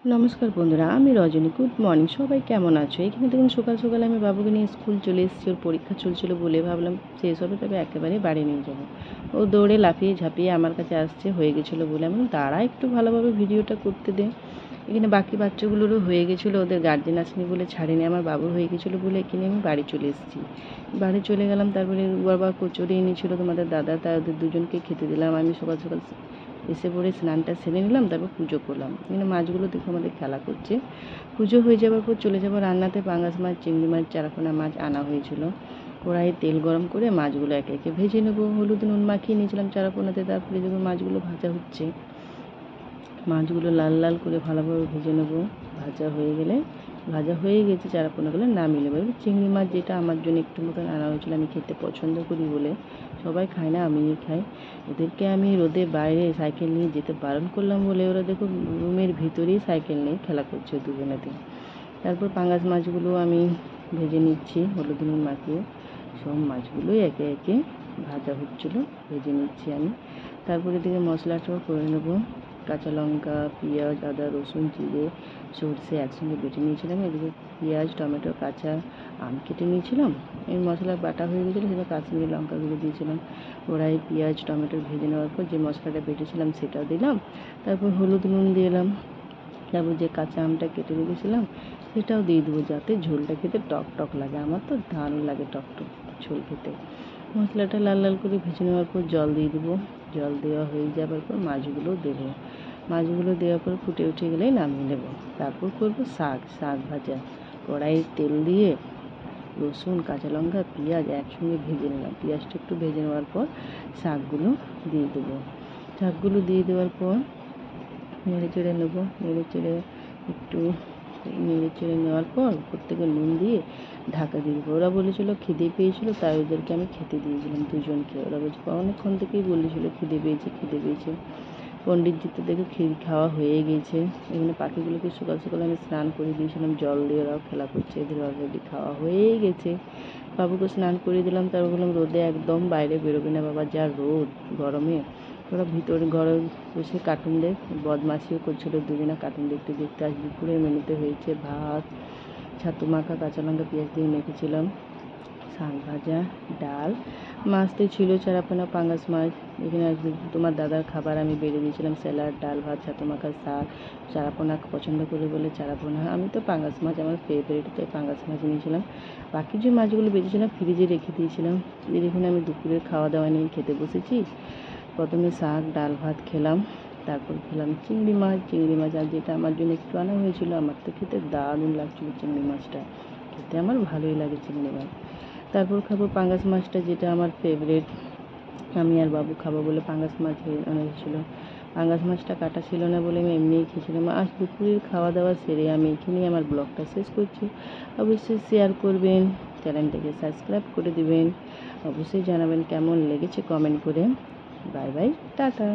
নমস্কার বন্ধুরা, আমি রজনী। Good morning. সবাই কেমন আছো? এখানে দেখুন সকাল সকাল আমি বাবুকে নিয়ে স্কুল চলে এসেছি। ওর পরীক্ষা চলছিল বলে ভাবলাম শেষ হবে তবে একেবারে বাড়ি নিয়ে যাবো। ও দৌড়ে লাফিয়ে ঝাঁপিয়ে আমার কাছে আসছে, হয়ে গেছিলো বলে আমি দাঁড়া একটু ভালোভাবে ভিডিওটা করতে দে। এখানে বাকি বাচ্চাগুলোরও হয়ে গেছিলো, ওদের গার্জেন আসেনি বলে ছাড়েনি। আমার বাবুর হয়ে গেছিলো বলে এখানে আমি বাড়ি চলে এসেছি। বাড়ি চলে গেলাম, তারপরে বাবা কচুরি এনেছিলো তোমাদের দাদা, তাদের দুজনকে খেতে দিলাম। আমি সকাল সকাল এসে পড়ে স্নানটা সেরে নিলাম, তারপর পুজো করলাম। এখানে মাছগুলো দেখো আমাদের খেলা করছে। পুজো হয়ে যাওয়ার পর চলে যাবো রান্নাতে। পাঙ্গাস মাছ, চিংড়ি মাছ, চারাপোনা মাছ আনা হয়েছিল। কড়াইয়ে তেল গরম করে মাছগুলো একে একে ভেজে নেবো। হলুদ নুন মাখিয়ে নিয়েছিলাম চারাপোনাতে, তারপরে দেখবো মাছগুলো ভাজা হচ্ছে। মাছগুলো লাল লাল করে ভালোভাবে ভেজে নেবো। ভাজা হয়ে গেছে চারাপোনাগুলো নামিয়ে নেবো। এবার চিংড়ি মাছ, যেটা আমার জন্য একটু মতন আনা হয়েছিল, আমি খেতে পছন্দ করি বলে, সবাই খায় না আমিই খাই। এদেরকে আমি রোদে বাইরে সাইকেল নিয়ে যেতে বারণ করলাম বলে ওরা দেখো রুমের ভিতরেই সাইকেল নিয়ে খেলা করছে দুজনেতে। তারপর পাঙ্গাস মাছগুলো আমি ভেজে নিচ্ছি হলুদ নুন মাখিয়ে। সব মাছগুলোই একে একে ভাজা হচ্ছিলো, ভেজে নিচ্ছি আমি। তারপরে দিকে মশলাটাও করে নেবো। কাঁচা লঙ্কা, পেঁয়াজ, আদা, রসুন, জিরে, সরষে একসঙ্গে বেটে নিয়েছিলাম। এদিকে পেঁয়াজ, টমেটো, কাঁচা আম কেটে নিয়েছিলাম। এই মশলা বাটা হয়ে গেছিলো, সেটা কাশ্মীরি লঙ্কা গুঁড়ো দিয়েছিলাম। কড়াই পেঁয়াজ টমেটো ভেজে নেওয়ার পর যে মশলাটা বেটেছিলাম সেটাও দিলাম। তারপর হলুদ নুন দিলাম। তারপর যে কাঁচা আমটা কেটে রেখেছিলাম সেটাও দিয়ে দেবো, যাতে ঝোলটা খেতে টক টক লাগে। আমার তো দারুণ লাগে টক টক ঝোল খেতে। মশলাটা লাল লাল করে ভেজে নেওয়ার পর জল দিয়ে দেবো। জল দেওয়া হয়ে যাবার পর মাছগুলো দেবো। মাছগুলো দেওয়ার পর ফুটে উঠে গেলেই নামিয়ে নেবো। তারপর করবো শাক ভাজা। কড়াইয়ে তেল দিয়ে রসুন, কাঁচা লঙ্কা, পেঁয়াজ একসঙ্গে ভেজে নিলাম। পেঁয়াজটা একটু ভেজে নেওয়ার পর শাকগুলো দিয়ে দেবো। শাকগুলো দিয়ে দেওয়ার পর নেড়ে চেড়ে নেবো। নেড়ে চেড়ে নেওয়ার পর উপর থেকে নুন দিয়ে ঢাকা দিয়ে দেবো। ওরা বলেছিলো খিদে পেয়েছিলো, তাই ওদেরকে আমি খেতে দিয়েছিলাম দুজনকে। ওরা বলছে অনেকক্ষণ থেকেই বলেছিলো খিদে পেয়েছে। পণ্ডিতজি তো দেখে খাওয়া হয়ে গেছে। এখানে পাখিগুলোকে সকাল সকাল আমি স্নান করে দিয়েছিলাম জল দিয়ে, ওরাও খেলা করছে। এদের অলরেডি খাওয়া হয়েই গেছে। বাবুকে স্নান করে দিলাম, তারপর বললাম রোদে একদম বাইরে বেরোবে না বাবা, যা রোদ গরমে। ওরা ভিতরে ঘরে বসে কার্টুন বদমাশিও করছিলো দুজনে। কার্টুন দেখতে দেখতে আজ দুপুরের মেনুতে হয়েছে ভাত, ছাতু মাখা, কাঁচা লঙ্কা পেঁয়াজ দিয়ে মেখেছিলাম, শাক ভাজা, ডাল, মাছ তো ছিল চারাপোনা পাঙ্গাস মাছ। এখানে তোমার দাদার খাবার আমি বেড়ে দিয়েছিলাম, স্যালাড, ডাল, ভাত, ছাতু মাখা, শাক। চারাপোনা পছন্দ করে বলে চারাপোনা। আমি তো পাঙ্গাস মাছ আমার ফেভারিট, তাই পাঙ্গাস মাছ নিয়েছিলাম। বাকি যে মাছগুলো বেঁচেছিলাম ফ্রিজে রেখে দিয়েছিলাম। দেখুন আমি দুপুরের খাওয়া দাওয়া নিয়ে খেতে বসেছি। প্রথমে শাক, ডাল, ভাত খেলাম। তারপর খেলাম চিংড়ি মাছ। আর যেটা আমার জন্য একটু আনা হয়েছিল, আমার তো খেতে দারুণ লাগছিলো চিংড়ি মাছটা। খেতে আমার ভালোই লাগে চিংড়ি মাছ। তারপর খাবো পাঙ্গাস মাছটা, যেটা আমার ফেভারিট। আমি আর বাবু খাবো বলে পাঙ্গাস মাছ আনা হয়েছিলো। পাঙ্গাস মাছটা কাটা ছিল না বলে আমি এমনিই খেয়েছিলাম। আজ দুপুরের খাওয়া দাওয়া সেরে আমি এখানেই আমার ব্লগটা শেষ করছি। অবশ্যই শেয়ার করবেন, চ্যানেলটাকে সাবস্ক্রাইব করে দিবেন। অবশ্যই জানাবেন কেমন লেগেছে কমেন্ট করে। Bye bye, tata.